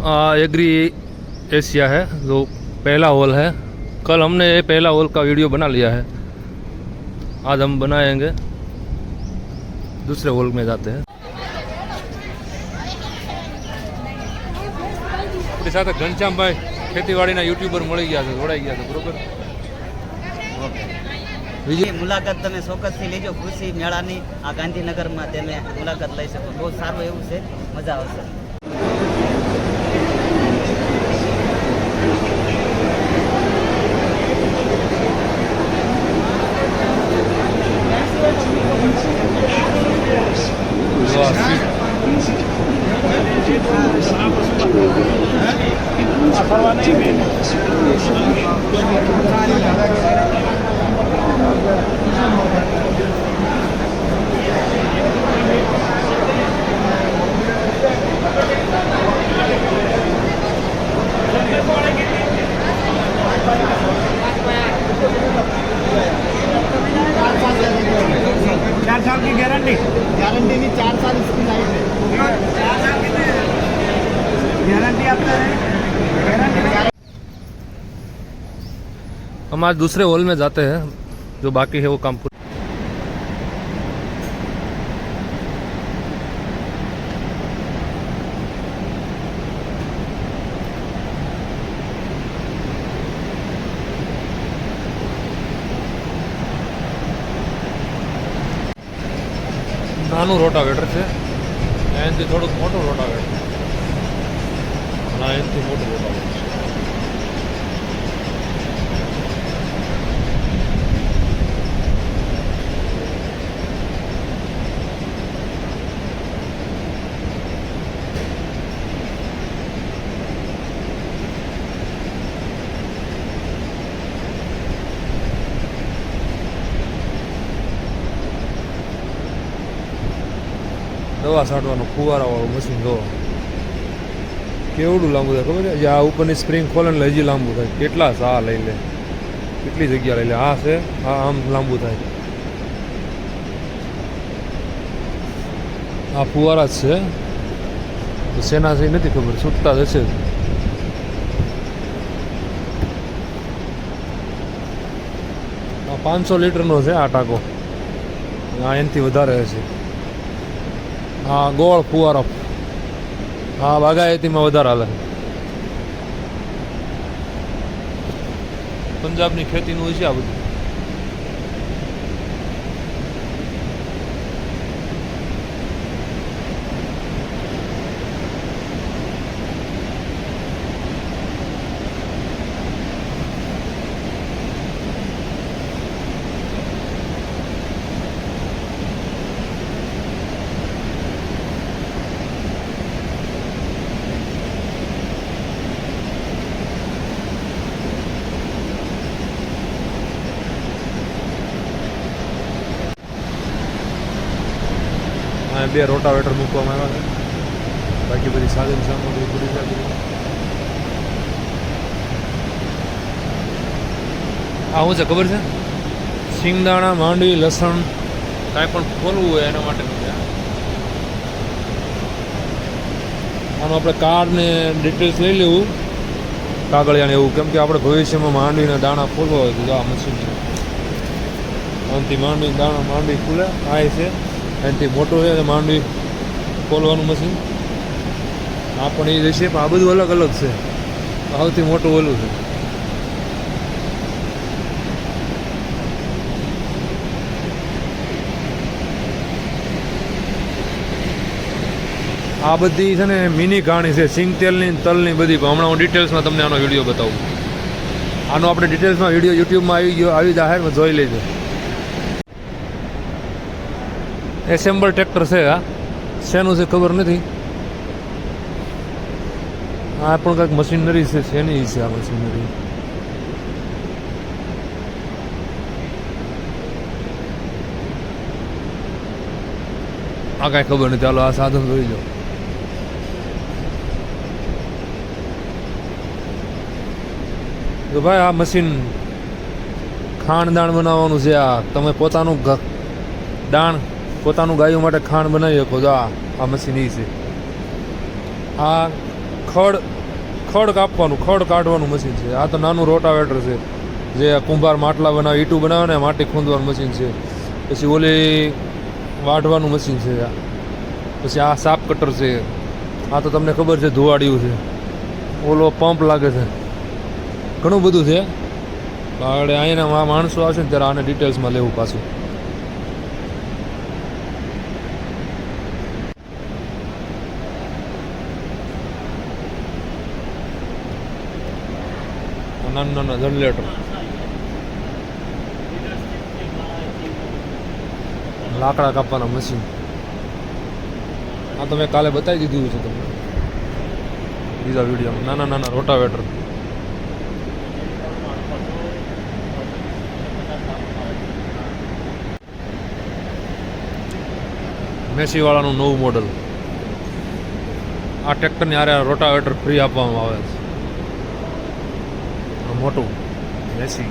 Agree Asia है जो पहला हॉल है। कल हमने ये पहला हॉल का वीडियो बना लिया है, आज हम बनाएंगे दूसरे हॉल में जाते हैं। अपनी साथ घनश्याम भाई खेतीवाड़ी यूट्यूबर मળી ગયા છે, જોડાઈ ગયા છે, બરોબર। બીજી મુલાકાત તમે ચોક્કસથી લેજો, કૃષિ મેળાની આ ગાંધીનગરમાં તમે મુલાકાત લઈ શકો, બહુ સારું એવું છે, મજા આવશે। चार साल की गारंटी नहीं, 4 साल इसकी लाइफ है। 4 साल की गारंटी आपका है, गारंटी। हम आज दूसरे हॉल में जाते हैं, जो बाकी है वो काम पूरा। નાનું રોટાવેટર છે, એનાથી થોડુંક મોટું રોટાવેટર, ના એનાથી મોટું રોટાવેટર છે। દવા છાંટવાનું ફુવારાવાળું મશીન જોવો કેવડું લાંબુ થાય ખબર છે? આ ઉપરની સ્પ્રિંગ ખોલે ને હજી લાંબુ થાય, કેટલા સા લઈ લે, કેટલી જગ્યા લઈ લે। આ છે, આ આમ લાંબુ થાય, આ ફુવારા જ છે, તો શેના છે નથી ખબર, છૂટતા જશે। આ 500 લીટરનો છે આ ટાંકો, આ એનાથી વધારે હશે। હા ગોળ ફુવારો, હા બાગાયતીમાં વધારે હાલે, પંજાબની ખેતીનું છે આ બધું। બે રોટાવેટર મૂકવામાં આવ્યા છે, બાકી બધી સાધન સામગ્રી પૂરી થઈ। આ શું છે ખબર છે? સિંગદાણા, માંડવી, લસણ કાંઈ પણ ખોલવું હોય એના માટેનું છે। આનું આપણે કાર્ડ ને ડિટેલ્સ લઈ લેવું, કાગળિયાને એવું, કેમ કે આપણે ભવિષ્યમાં માંડવીના દાણા ખોલવા હોય તો આ મશીન છે, આનાથી માંડવી દાણા માંડવી ખુલે। આ છે એનાથી મોટું છે માંડવી ખોલવાનું મશીન, આ પણ એ જશે, પણ આ બધું અલગ અલગ છે, સૌથી મોટું ઓલું છે। આ બધી છે ને મિની કહાણી છે, સિંગ તેલની, તલની બધી, પણ હમણાં હું ડિટેલ્સમાં તમને આનો વિડીયો બતાવું। આનો આપણે ડિટેલ્સમાં વિડીયો યુટ્યુબમાં આવી ગયો, આવી જાહેરમાં જોઈ લેજો। એસેમ્બલ ટ્રેક્ટર છે, આ શેનું છે ખબર નથી, આ પણ કંઈક મશીનરી છે, શેની છે આ મશીનરી? આ કાંઈ ખબર નથી, ચાલો આ સાધન જોઈ લો। તો ભાઈ આ મશીન ખાંડ દાણ બનાવવાનું છે। આ તમે પોતાનું દાણ, પોતાનું ગાયો માટે ખાંડ બનાવી શકો, તો આ મશીન એ છે। આ ખડ ખડ કાપવાનું, ખડ કાઢવાનું મશીન છે. આ તો નાનું રોટાવેટર છે, જે કુંભાર માટલા બનાવે, ઈંટું બનાવે ને માટી ખૂંદવાનું મશીન છે. પછી ઓલી વાઢવાનું મશીન છે. પછી આ સાપ કટર છે. આ તો તમને ખબર છે ધોવાડિયું છે. ઓલો પંપ લાગે છે, ઘણું બધું છે. આગળ અહીંયાના માણસો આવશે ને ત્યારે આને ડિટેલ્સમાં લેવું પાછું. નાના નાના જનરેટર, લાકડા કાપવાના મશીન. આ તો મેં કાલે બતાવી દીધું છે તમને બીજા વિડીયોમાં. નાના નાના રોટાવેટર, મેસીવાળાનું નવું મોડલ. આ ટ્રેક્ટરની હારે રોટાવેટર ફ્રી આપવામાં આવે છે. મોટું મેસી.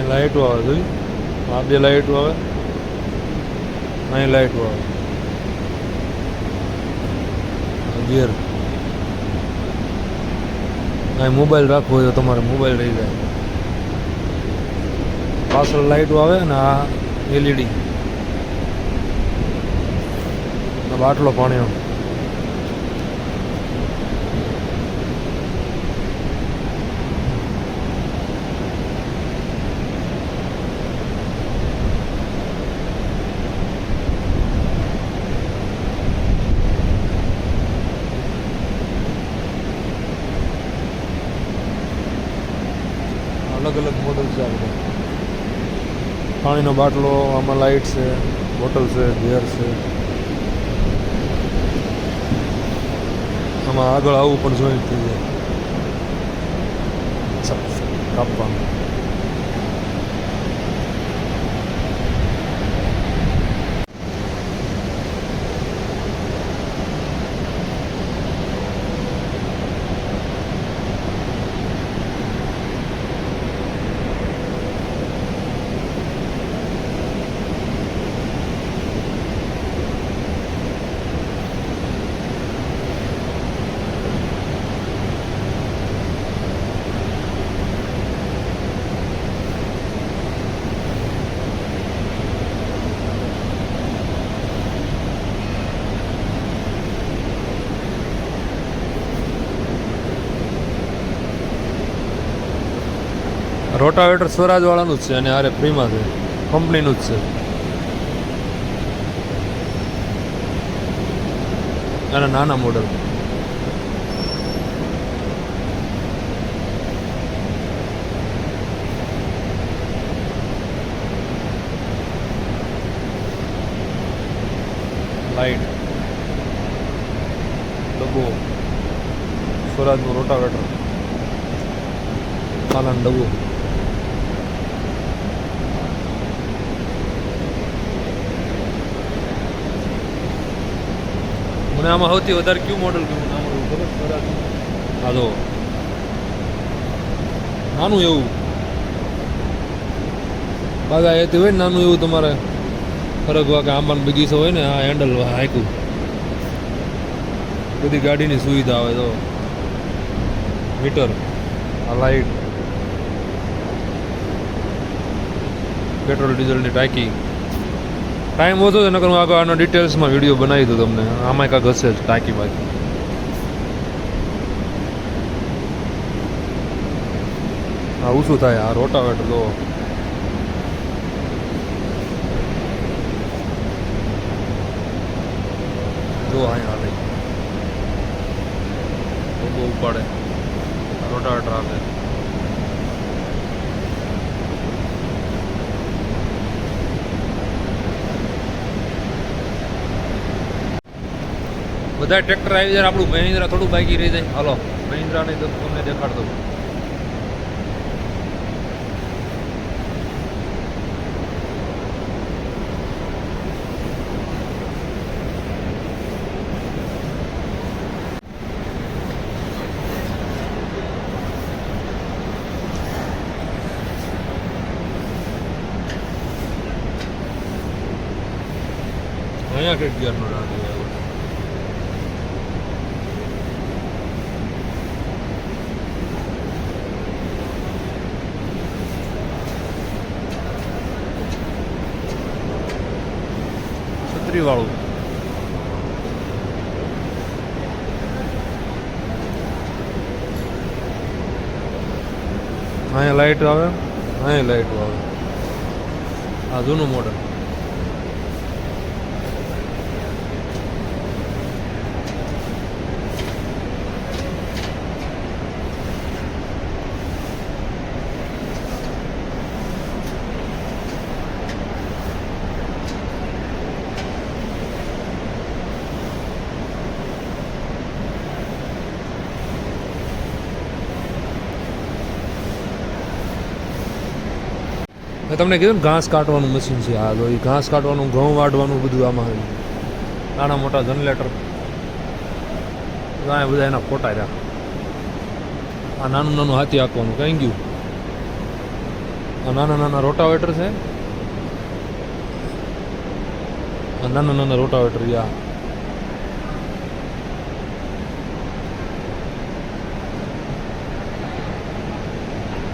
લાઇટો આવે જોઈ, આ બે લાઇટો આવે, અહીં લાઇટો આવે. ગિયર, અહીં મોબાઈલ રાખવો હોય તો તમારે મોબાઈલ રહી જાય. પાછળ લાઇટો આવે ને આ એલઈડી, બાટલો પાણીનો. અલગ અલગ મોડલ છે આ બધા. પાણીનો બાટલો, આમાં લાઇટ છે, બોટલ છે, ગિયર છે. આમાં આગળ આવું પણ જોઈન્ટ થઈ જાય કાપવાનું. રોટાવેટર સ્વરાજવાળાનું જ છે અને આરે ફ્રીમાં છે, કંપનીનું જ છે. અને નાના મોડલ. લાઇટ, ડબ્બો, સ્વરાજનું રોટાવેટર, પાલાન ડબ્બો. મને આમાં સૌથી વધારે કયું મોડલ ગયું ખબર? સ્વરાજ. હા તો નાનું એવું બાગાયતી હોય ને નાનું એવું તમારે ફરકવા કે આંબાનો બગીચો હોય ને આ હેન્ડલ હાંક્યું બધી ગાડીની સુવિધા આવે તો મીટર આ લાઇટ પેટ્રોલ ડીઝલની ટાંકી ટાઈમ ઓછો છે નકર હું આગળ આનો ડિટેલ્સમાં વિડીયો બનાવી દઉં તમને આમાં કાંઈક હશે જ ટાંકી બાકી હા ઓછું થાય આ રોટાવેટર તો જો અહીંયા હાલે બહુ ઉપાડે રોટાવેટર હાલે બધા ટ્રેક્ટર આવી જાય આપણું મહિન્દ્રા થોડું બાકી રહી જાય હાલો મહિન્દ્રાને તો તમને દેખાડ દઉં અહીંયા કેટલી ગિયરનો રાંધી આવ્યો વાળું અહીંયા લાઈટ આવે અહીંયા લાઈટ આવે આ જૂનું મોડલ મેં તમને કીધું ને ઘાસ કાઢવાનું મશીન છે આ તો એ ઘાસ કાઢવાનું ઘઉં વાઢવાનું બધું આમાં આવે નાના મોટા જનરેટર આ બધા એના ફોટા રહ્યા આ નાનું નાનું હાથી આંકવાનું કઈ ગયું આ નાના નાના રોટાવેટર છે આ નાના નાના રોટાવેટર યા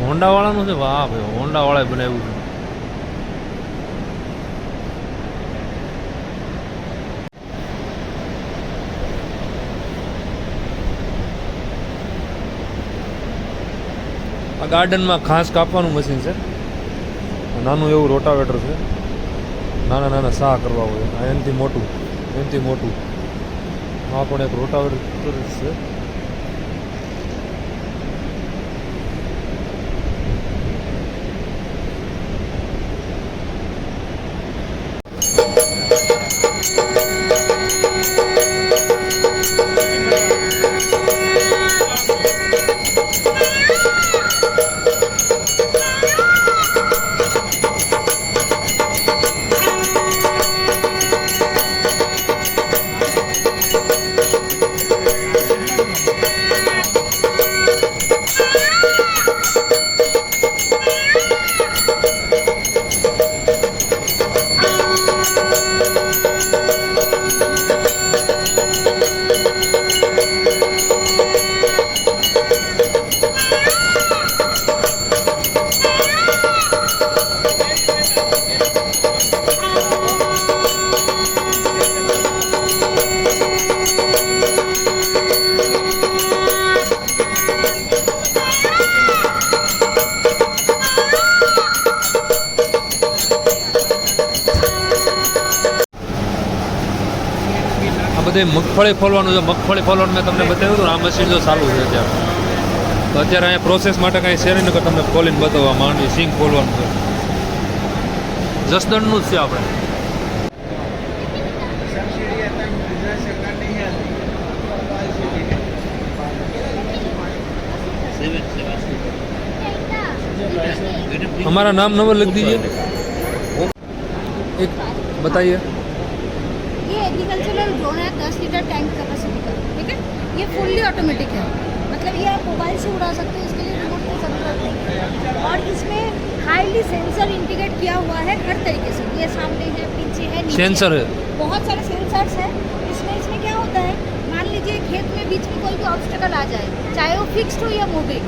હોન્ડા વાળાનું છે વાહ ભાઈ હોન્ડા વાળાએ બનાવ્યું છે આ ગાર્ડનમાં ઘાસ કાપવાનું મશીન છે નાનું એવું રોટાવેટર છે નાના નાના સા કરવા હોય એનાથી મોટું આ પણ એક રોટાવેટર છે બધે મગફળી ફોલવાનું છે મગફળી ફોલવાનું મેં તમને બતાવ્યું હતું આ મશીન જો ચાલુ છે અત્યારે તો અત્યારે અહીંયા પ્રોસેસ માટે કાંઈ છે નહીં કે તમને ખોલીને બતાવવા માંડી સિંગ ખોલવાનું છે જસદણનું જ છે આપણે हमारा नाम नंबर लिख दीजिए एक बताइए ये एग्रीकल्चरल ड्रोन है 10 लीटर टैंक कैपेसिटी का ठीक है ये फुल्ली ऑटोमेटिक है मतलब ये आप मोबाइल से उड़ा सकते हैं इसके लिए रिमोट की ज़रूरत नहीं है और इसमें हाईली सेंसर इंटीग्रेट किया हुआ है हर तरीके से। ये सामने है, पीछे है, नीचे सेंसर है। बहुत सारे सेंसर्स हैं इसमें क्या होता है, मान लीजिए खेत में बीच में कोई भी ऑब्स्टेकल आ जाए, चाहे वो फिक्स्ड हो या मूविंग।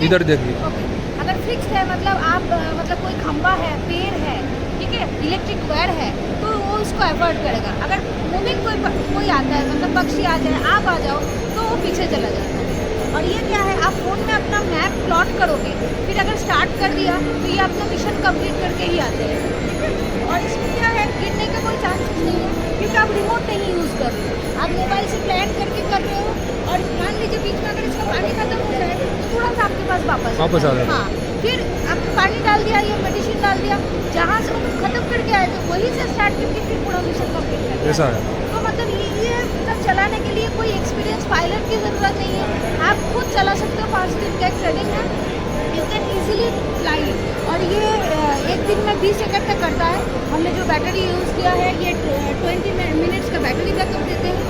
इधर देखिए। ओके, अगर फिक्स्ड है मतलब आप मतलब कोई खंबा है, पेड़ है, ठीक है, इलेक्ट्रिक वायर है, तो वो इसको अवॉइड करेगा। अगर मूविंग कोई आता है, मतलब पक्षी आ जाए, आप आ जाओ, तो वो पीछे चला जाता है। और ये क्या है, आप फ़ोन में अपना मैप प्लॉट करोगे, फिर अगर स्टार्ट कर दिया तो ये अपना मिशन कंप्लीट करके ही आते हैं, ठीक है। और इसमें क्या है, गिरने का कोई चांसेस नहीं है, क्योंकि आप रिमोट नहीं यूज़ कर रहे हो, आप मोबाइल से प्लान करके कर रहे हो। और मान लीजिए बीच में अगर इसका पानी खत्म हो जाए तो तुरंत आपके पास वापस आ जाए। हाँ, फिर आप पानी डाल दिया या मेडिसिन डाल दिया, जहाँ से वो खत्म करके आए तो वहीं से स्टार्ट करके फिर पूरा मिशन कंप्लीट कर दिया। ऐसा है। तो मतलब ये मतलब चलाने के लिए कोई एक्सपीरियंस पायलट की ज़रूरत नहीं है, आप खुद चला सकते हो। 5 दिन का एक ट्रेनिंग है, यू कैन ईजिली फ्लाई। और ये एक दिन में 20 सेकंड तक करता है। हमने जो बैटरी यूज़ किया है ये 20 मिनट्स का बैटरी बैकअप देते हैं,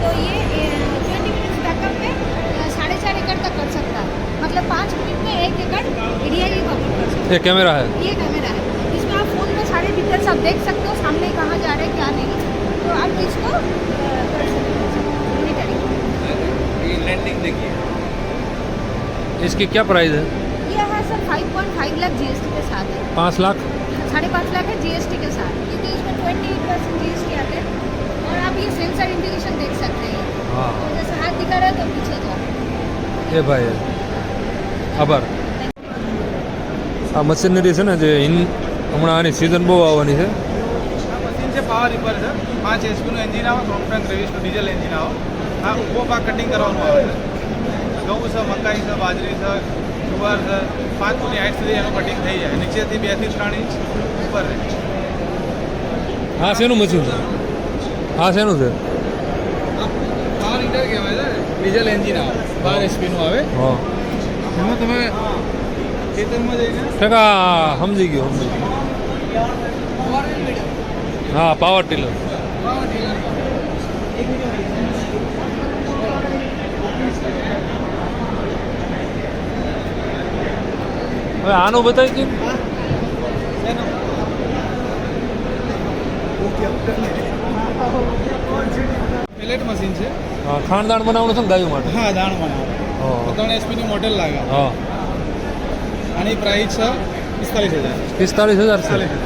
तो ये 20 मिनट्स बैकअप में 4.5 एकड़ तक कर सकता है। मतलब 5 मिनट में 1 एकड़ एरिया ही कवर कर सकता ये कैमरा है। है। ये कैमरा है, इसमें आप फ़ोन में सारे डिटेल्स आप देख सकते हो, सामने कहाँ जा रहे हैं क्या नहीं, तो आप इसको कर सकते हो मॉनिटरिंग। लैंडिंग देखिए। इसकी क्या प्राइस है? ये है सर 5.5 लाख जीएसटी के साथ है। 5 लाख। 5.5 लाख है जीएसटी के साथ, क्योंकि इसमें 28% जीएसटी आते हैं। और आप ये सेंसर इंटीग्रेशन देख सकते हैं, हाँ तो जैसे हाथ दिखा रहा है तो पीछे जाओ। એ ભાઈ આભાર। આ મશીનરી છે ને જે હમણાં આની સિઝન બહુ આવવાની છે। આ મશીન છે પાવર રિપર છે, 5 એચપીનું એન્જિન આવે, સોફ્ટવેર ગ્રેવિસનું ડીઝલ એન્જિન આવે। આ ઊભો પાક કટિંગ કરવાનું આવે છે। ઘઉં છે, મકાઈ છે, બાજરી છે, જુવાર છે, 5 ફૂટની હાઈટ સુધી એનું કટિંગ થઈ જાય। નીચેથી 2 થી 3 ઇંચ ઉપર રહે। આ શેનું મશીન છે? આ શેનું છે? પાવર હીટર કહેવાય છે, ડીઝલ એન્જિન આવે, 12 એચપીનું આવે। હા એમાં તમે ખેતરમાં જઈને ટકા સમજી ગયો, સમજી ગયો। હા પાવર ટીલર। પાવર હીટર હવે આનું બતાવી દઉં। પેલેટ મશીન છે। ખાણદાણ બનાવવાનું છે ને ગાયો માટે? હા, દાણ બનાવે। હા 3 એચપીની મોટર લાગે। હા આની પ્રાઇસ છે 45,000। 45,000 છે।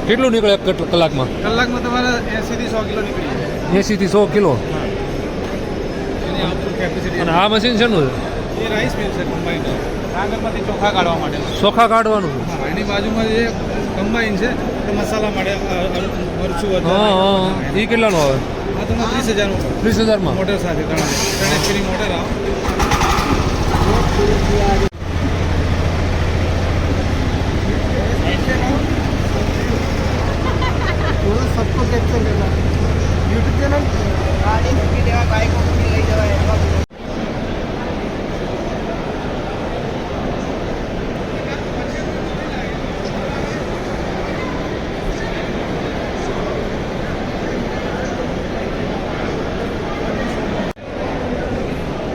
કેટલું નીકળે એક કલાકમાં? કલાકમાં તમારે 80 થી 100 કિલો નીકળી જાય। 80 થી 100 કિલો। એની આઉટપુટ કેપેસિટી। અને આ મશીન શેનું છે? એ રાઈસ મિલ છે કમ્બાઈન। આગળમાંથી ચોખા કાઢવા માટે। ચોખા કાઢવાનું છે? હા, એની બાજુમાં જે કમ્બાઈન છે એ મસાલા માટે મરચું હા હા એ કેટલાનું આવે? આ તમને 30,000 30,000માં? મોટર સાથે 3 એચપીની મોટર આવે। सबको कैप्चर करना यूट्यूब चैनल गाड़ी की देवा बाइक को ले जावा।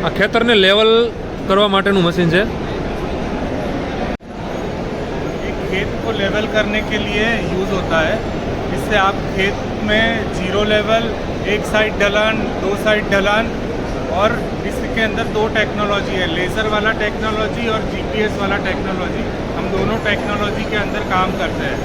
આ ખેતરને લેવલ કરવા માટેનું મશીન છે। एक खेत को लेवल करने के लिए यूज़ होता है। इससे आप खेत में 0 लेवल, एक साइड ढलान, 2 साइड ढलान, और इसके अंदर 2 टेक्नोलॉजी है, लेज़र वाला टेक्नोलॉजी और जीपीएस वाला टेक्नोलॉजी। हम दोनों टेक्नोलॉजी के अंदर काम करते हैं।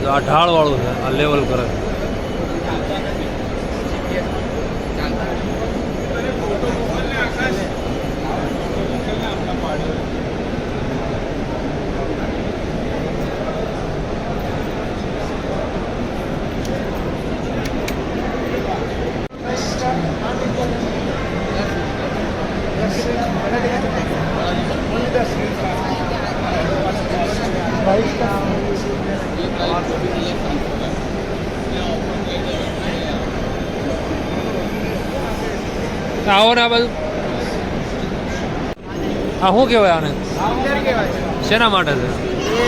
આ ઢાળવાળું છે, આ લેવલ કરે છે। આવો ને આ બાજુ। આ શું કહેવાય આને સિન્ડર કહેવાય શેના માટે છે એ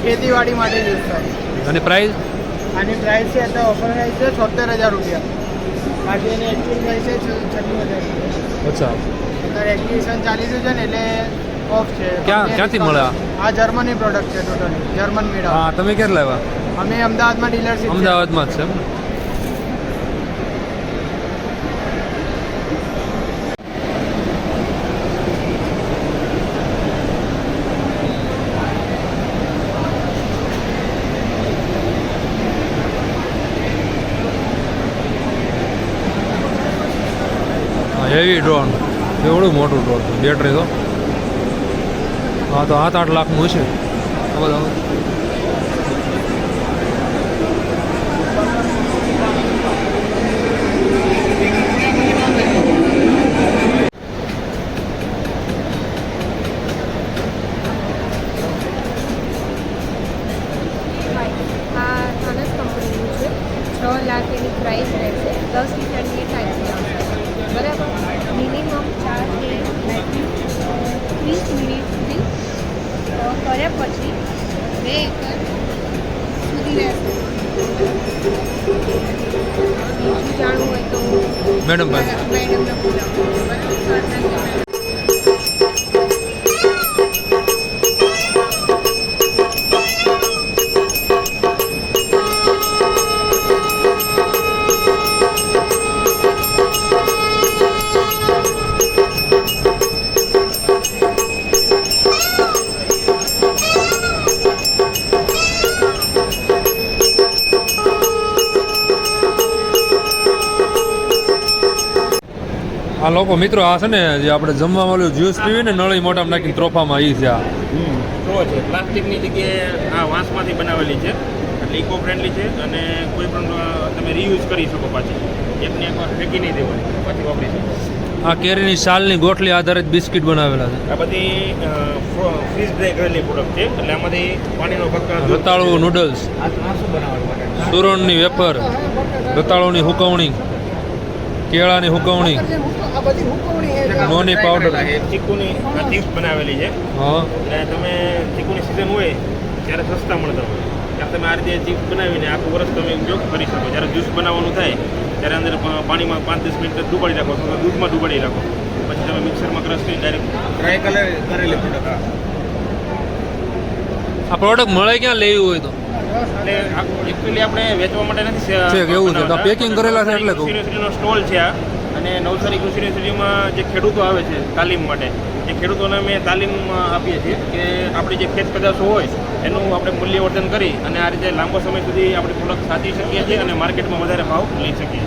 ખેતીવાડી માટે યુઝ થાય. અને પ્રાઇસ આની પ્રાઇસ છે અત્યારે ઓફર પ્રાઇસ છે 76,000 રૂપિયા. બાકી એની એકચ્યુઅલ પ્રાઇસ છે 96,000 રૂપિયા. અચ્છા અત્યારે એક્ટિવેશન ચાલી રહ્યું છે ને એટલે ઓફ છે. ક્યાંથી મળે આ? આ જર્મની પ્રોડક્ટ છે ટોટલી, જર્મન મેડ. હા તમે ક્યારે લાવ્યા? અમે અમદાવાદમાં ડીલરશીપ અમદાવાદમાં જ છે એમ ને? હેવી ડ્રોન, એવડું મોટું ડ્રોન છે. બેટરી તો હા તો 7-8 લાખનું હશે. આ બધા આ થાનસ કંપનીનું છે. 6 લાખ એની પ્રાઇસ રહેશે. 10 લીટરની એ ટાઈપની આવશે. બરાબર. મિનિમમ ચાર્જ એ 30 મિનિટ સુધી કર્યા પછી 2 એકર સુધી રહેશે. બીજું જાણવું હોય તો મેડમ પાસે મેડમને બોલાવો. બરાબર. આ લોકો મિત્રો આ છે ને જે આપણે જમવા વાળું જ્યુસ પીવી ને નળી મોટામાં નાખીને ત્રોફામાં એ છે આ. સ્ટ્રો છે, પ્લાસ્ટિકની જગ્યાએ આ વાંસમાંથી બનાવેલી છે, એટલે ઇકો ફ્રેન્ડલી છે અને કોઈ પણ તમે રીયુઝ કરી શકો પાછી. એકને એકવાર ફેંકી નહીં દેવાની, પાછી વાપરી શકો. આ કેરીની સાલની ગોઠલી આધારિત બિસ્કિટ બનાવેલા છે. આ બધી ફ્રીઝ ડ્રાય કરેલી પ્રોડક્ટ છે, એટલે આમાંથી પાણીનો ભક્કા રતાળુ નૂડલ્સ, આ શું બનાવવા માટે સુરણની વેફર, રતાળુની હુકવણી, કેળાની હુકવણી, નોની પાવડર. ચીકુની ચિપ્સ બનાવેલી છે. હા એટલે તમે ચીકુની સિઝન હોય ત્યારે સસ્તા મળતા હોય, ત્યારે તમે આ રીતે ચિપ્સ બનાવીને આખું વર્ષ તમે ઉપયોગ કરી શકો. જ્યારે જ્યુસ બનાવવાનું થાય ત્યારે અંદર પાણીમાં 5-10 મિનિટ ડૂબાડી રાખો અથવા દૂધમાં ડૂબાડી રાખો, પછી તમે મિક્સરમાં ક્રશ કરી ડાયરેક્ટ ડ્રાય કરેલી પ્રોડક્ટ. આ પ્રોડક્ટ મળે ક્યાં લેવી હોય તો? એટલે એકચ્યુઅલી આપણે વેચવા માટે નથી છે કે એવું છે? તો પેકિંગ કરેલા છે એટલે કહું. કૃષિ યુનિવર્સિટીનો સ્ટોલ છે આ, અને નવસારી કૃષિ યુનિવર્સિટીમાં જે ખેડૂતો આવે છે તાલીમ માટે, એ ખેડૂતોને અમે તાલીમ આપીએ છીએ કે આપણી જે ખેત પેદાશો હોય એનું આપણે મૂલ્યવર્ધન કરી અને આ રીતે લાંબો સમય સુધી આપણે પ્રોડક્ટ સાચવી શકીએ છીએ અને માર્કેટમાં વધારે ભાવ લઈ શકીએ.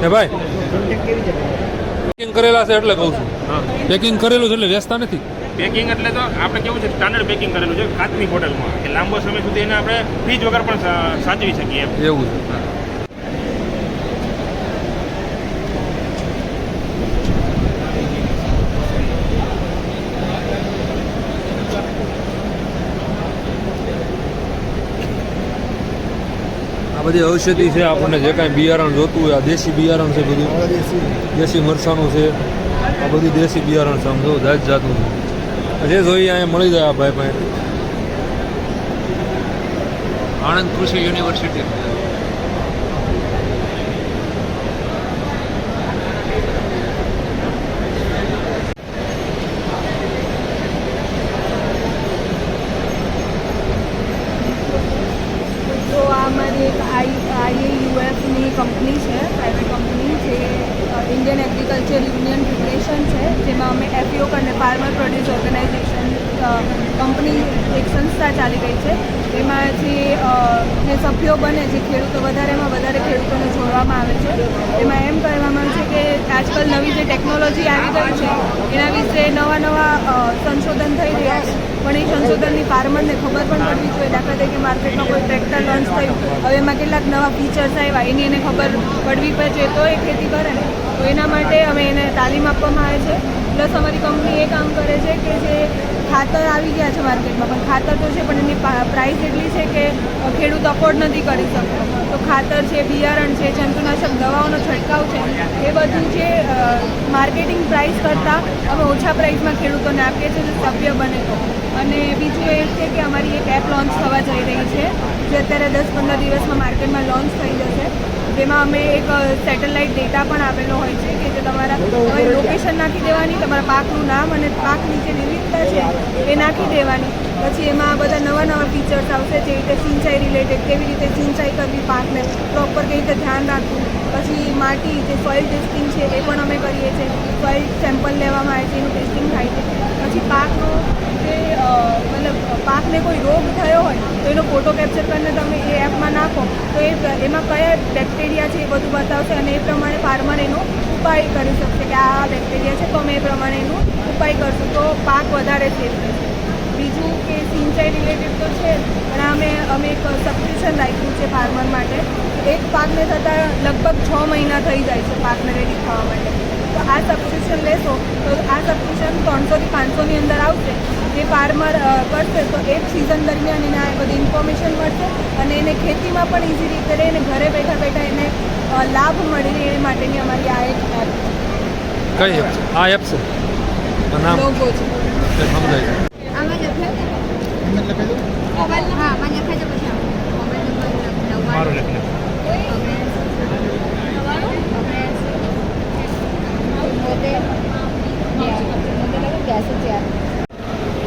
હે ભાઈ પેકિંગ કરેલા છે એટલે કહું છું. હા, પેકિંગ કરેલું છે એટલે વેચતા નથી. પેકિંગ એટલે તો આપણે કેવું છે, સ્ટાન્ડર્ડ પેકિંગ કરેલું છે કાચની બોટલમાં, કે લાંબો સમય સુધી એને આપણે ફ્રીજ વગર પણ સાચવી શકીએ એમ. એવું છે. આ બધી ઔષધિ છે. આપણને જે કાંઈ બિયારણ જોતું હોય, આ દેશી બિયારણ છે બધું. દેશી મરસાનું છે, આ બધું દેશી બિયારણ છે. આમ જો જાત જાતનું છે. જે જોઈએ અહીંયા મળી જાય આ ભાઈ પાસે. આણંદ કૃષિ યુનિવર્સિટી. તો આ અમારી એક IAUFની કંપની છે, પ્રાઇવેટ કંપની જે ઇન્ડિયન એગ્રીકલ્ચર યુનિયન ફેડરેશન છે, જેમાં અમે FPO અને ફાર્મર પ્રોડ્યુસ ઓર્ગેનાઇઝેશન કંપની એક સંસ્થા ચાલી રહી છે. એમાં જે સભ્યો બને, જે ખેડૂતો વધારેમાં વધારે ખેડૂતોને જોડવામાં આવે છે. એમાં એમ કહેવામાં આવે છે કે આજકાલ નવી જે ટેકનોલોજી આવી ગઈ છે એના વિશે નવા સંશોધન થઈ રહ્યા છે, પણ એ સંશોધનની ફાર્મરને ખબર પણ પડવી જોઈએ. દાખલા તરીકે માર્કેટમાં કોઈ ટ્રેક્ટર લોન્ચ થયું, હવે એમાં કેટલાક નવા ફીચર્સ આવ્યા, એની એને ખબર પડવી જોઈએ તો એ ખેતી કરે ને. તો એના માટે અમે એને તાલીમ આપવામાં આવે છે. પ્લસ અમારી કંપની એ કામ કરે છે કે જે ખાતર આવી ગયા છે માર્કેટમાં, પણ ખાતર તો છે પણ એની પ્રાઇસ એટલી છે કે ખેડૂત અફોર્ડ નથી કરી શકતો. તો ખાતર છે, બિયારણ છે, જંતુનાશક દવાઓનો છંટકાવ છે, એ બધું છે માર્કેટિંગ પ્રાઇસ કરતાં અમે ઓછા પ્રાઇસમાં ખેડૂતોને આપીએ છીએ જો સભ્ય બને તો. અને બીજું એ છે કે અમારી એક એપ લોન્ચ થવા જઈ રહી છે, જે અત્યારે 10-15 દિવસમાં માર્કેટમાં લોન્ચ થઈ જશે. જેમાં અમે એક સેટેલાઇટ ડેટા પણ આપેલો હોય છે કે જે તમારી લોકેશન નાખી દેવાની, તમારા પાકનું નામ અને પાકની જે વિવિધતા છે એ નાખી દેવાની. પછી એમાં બધા નવા ફીચર્સ આવશે, જે રીતે સિંચાઈ રિલેટેડ, કેવી રીતે સિંચાઈ કરવી પાકને, પ્રોપર કેવી રીતે ધ્યાન રાખવું. પછી માટી, જે સોઇલ ટેસ્ટિંગ છે એ પણ અમે કરીએ છીએ, સોઇલ સેમ્પલ લેવામાં આવે છે, એનું ટેસ્ટિંગ થાય છે. પછી પાકનો જે મતલબ પાકને કોઈ રોગ થયો હોય તો એનો ફોટો કેપ્ચર કરીને તમે એ એપમાં નાખો તો એમાં કયા બેક્ટેરિયા છે એ બધું બતાવશે, અને એ પ્રમાણે ફાર્મર એનો ઉપાય કરી શકશે કે આ બેક્ટેરિયા છે તો અમે એ પ્રમાણે એનો ઉપાય કરશું તો પાક વધારે સેફ રહેશે. બીજું કે સિંચાઈ રિલેટેડ તો છે, પણ અમે એક સબસ્ક્રિપ્શન રાખ્યું છે ફાર્મર માટે. એક પાકને થતાં લગભગ 6 મહિના થઈ જાય છે પાકને રેડી થવા માટે. તો આ સબસ્ક્રિપ્શન લેશો તો આ સબસ્ક્રિપ્શન 300 થી 500ની અંદર આવશે. જે ફાર્મર કરશે તો એક સિઝન દરમિયાન એને આ બધી ઇન્ફોર્મેશન મળશે અને એને ખેતીમાં પણ ઇઝી રીતે રહે અને ઘરે બેઠા એને લાભ મળી રહે એ માટેની અમારી આ એક એપ છે. કઈ એપ છે? આ એપ છે નામ લોગો છે. સમજાય. આમાં લખ્યું છે મોબાઈલ હા આમાં લખાય છે. પછી મોબાઈલ નંબર મારું લખી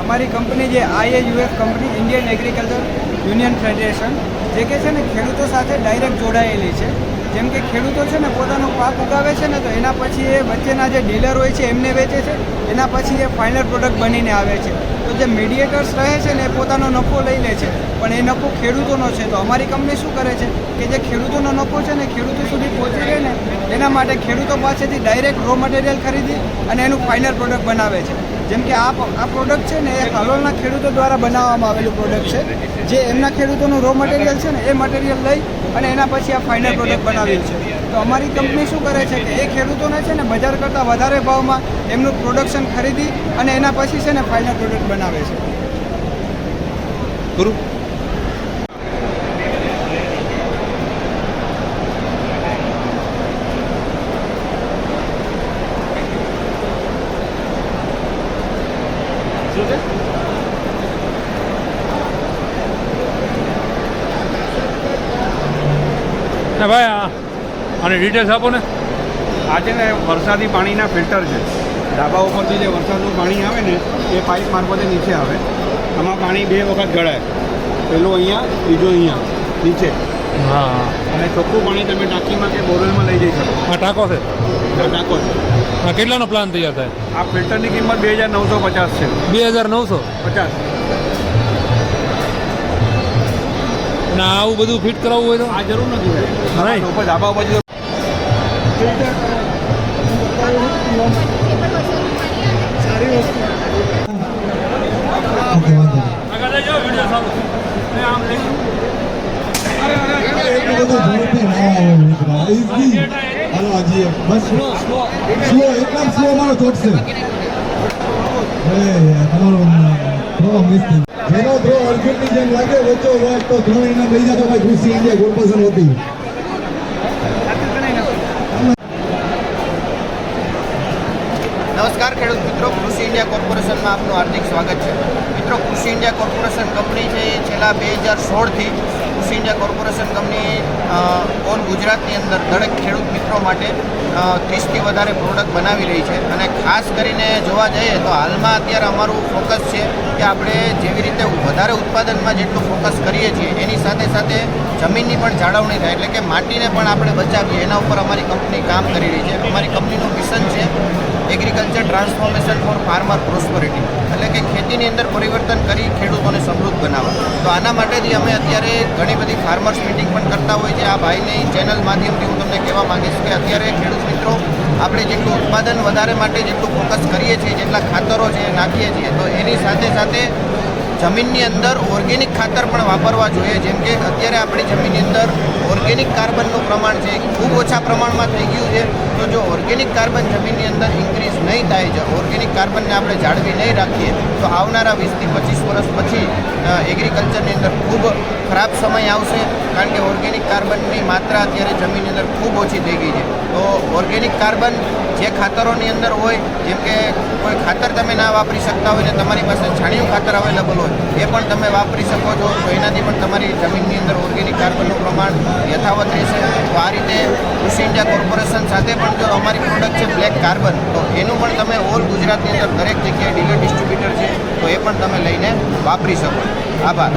અમારી કંપની જે IAUF company Indian agriculture union federation જે કે છે ને ખેડૂતો સાથે ડાયરેક્ટ જોડાયેલી છે. જેમ કે ખેડૂતો છે ને પોતાનો પાક ઉગાવે છે ને તો એના પછી એ વચ્ચેના જે ડીલર હોય છે એમને વેચે છે, એના પછી એ ફાઇનલ પ્રોડક્ટ બનીને આવે છે. તો જે મીડિયેટર્સ રહે છે ને એ પોતાનો નફો લઈ લે છે, પણ એ નફો ખેડૂતોનો છે. તો અમારી કંપની શું કરે છે કે જે ખેડૂતોનો નફો છે ને ખેડૂતો સુધી પહોંચી રહે ને એના માટે ખેડૂતો પાસેથી ડાયરેક્ટ રો મટીરિયલ ખરીદી અને એનું ફાઇનલ પ્રોડક્ટ બનાવે છે. જેમ કે આ પ્રોડક્ટ છે ને એ હાલોલના ખેડૂતો દ્વારા બનાવવામાં આવેલું પ્રોડક્ટ છે. જે એમના ખેડૂતોનું રો મટીરિયલ છે ને એ મટીરિયલ લઈ અને એના પછી આ ફાઇનલ પ્રોડક્ટ બનાવ્યું છે. તો અમારી કંપની શું કરે છે કે એ ખેડૂતોને છે ને બજાર કરતાં વધારે ભાવમાં એમનું પ્રોડક્શન ખરીદી અને એના પછી છે ને ફાઇનલ પ્રોડક્ટ બનાવે છે. ગુરુ શું છે? ને ભાઈ આની ડિટેલ્સ આપો ને. આ છે ને વરસાદી પાણીના ફિલ્ટર છે. ધાબા ઉપરથી જે વરસાદનું પાણી આવે ને એ પાઇપ મારફતે નીચે આવે. આમાં પાણી 2 વખત ગળાય, પેલું અહીંયા, બીજું અહીંયા નીચે. હા અને ચોખ્ખું પાણી તમે ટાંકીમાં કે બોરવેલમાં લઈ જઈ શકો. આ ટાંકો છે. આ ટાંકો છે. હા કેટલાનો પ્લાન તૈયાર થાય? આ ફિલ્ટરની કિંમત 2950 છે. 2950. 50. અને આવું બધું ફિટ કરાવવું હોય તો આ જરૂર નથી ભાઈ. નહીં. ઉપર ધાબા ઉપર આગળ જઈ જાઓ, વિડીયો સારું છે. આમ લઈ નમસ્કાર ખેડૂત મિત્રો, કૃષિ ઇન્ડિયા કોર્પોરેશનમાં આપનું હાર્દિક સ્વાગત છે. મિત્રો, કૃષિ ઇન્ડિયા કોર્પોરેશન કંપની છે એ છેલ્લા 2016થી કૃષિ ઇન્ડિયા કોર્પોરેશન કંપની ઓલ ગુજરાતની અંદર દરેક ખેડૂત મિત્રો માટે 30થી વધારે પ્રોડક્ટ બનાવી રહી છે. અને ખાસ કરીને જોવા જઈએ તો હાલમાં અત્યારે અમારું ફોકસ છે કે આપણે જેવી રીતે વધારે ઉત્પાદનમાં જેટલું ફોકસ કરીએ છીએ એની સાથે સાથે જમીનની પણ જાળવણી થાય, એટલે કે માટીને પણ આપણે બચાવીએ, એના ઉપર અમારી કંપની કામ કરી રહી છે. અમારી કંપનીનું મિશન છે એગ્રીકલ્ચર ટ્રાન્સફોર્મેશન ફોર ફાર્મર પ્રોસ્પરિટી, એટલે કે ખેતીની અંદર પરિવર્તન કરી ખેડૂતોને સમૃદ્ધ બનાવવા. તો આના માટેથી અમે અત્યારે ઘણી બધી ફાર્મર્સ મિટિંગ પણ કરતા હોય છે. આ ભાઈની ચેનલ માધ્યમથી હું તમને કહેવા માંગીશ કે અત્યારે ખેડૂત મિત્રો આપણે જેટલું ઉત્પાદન વધારે માટે જેટલું ફોકસ કરીએ છીએ, જેટલા ખાતરો છે નાખીએ છીએ, તો એની સાથે સાથે જમીનની અંદર ઓર્ગેનિક ખાતર પણ વાપરવા જોઈએ. જેમ કે અત્યારે આપણી જમીનની અંદર ઓર્ગેનિક કાર્બનનું પ્રમાણ છે ખૂબ ઓછા પ્રમાણમાં થઈ ગયું છે. તો જો ઓર્ગેનિક કાર્બન જમીનની અંદર ઇન્ક્રીઝ નહીં થાય, જો ઓર્ગેનિક કાર્બનને આપણે જાળવી નહીં રાખીએ તો આવનારા 20 થી 25 વર્ષ પછી એગ્રીકલ્ચરની અંદર ખૂબ ખરાબ સમય આવશે. કારણ કે ઓર્ગેનિક કાર્બનની માત્રા અત્યારે જમીનની અંદર ખૂબ ઓછી થઈ ગઈ છે. તો ઓર્ગેનિક કાર્બન જે ખાતરોની અંદર હોય, જેમ કે કોઈ ખાતર તમે ના વાપરી શકતા હોય ને તમારી પાસે છાણિયું ખાતર અવેલેબલ હોય એ પણ તમે વાપરી શકો છો. તો એનાથી પણ તમારી જમીનની અંદર ઓર્ગેનિક કાર્બનનું પ્રમાણ યથાવત રહેશે. તો આ રીતે કૃષિ ઇન્ડિયા કોર્પોરેશન સાથે પણ જો અમારી પ્રોડક્ટ છે બ્લેક કાર્બન, તો એનું પણ તમે ઓલ ગુજરાતની અંદર દરેક જગ્યાએ ડીલર ડિસ્ટ્રીબ્યુટર છે તો એ પણ તમે લઈને વાપરી શકો. આભાર.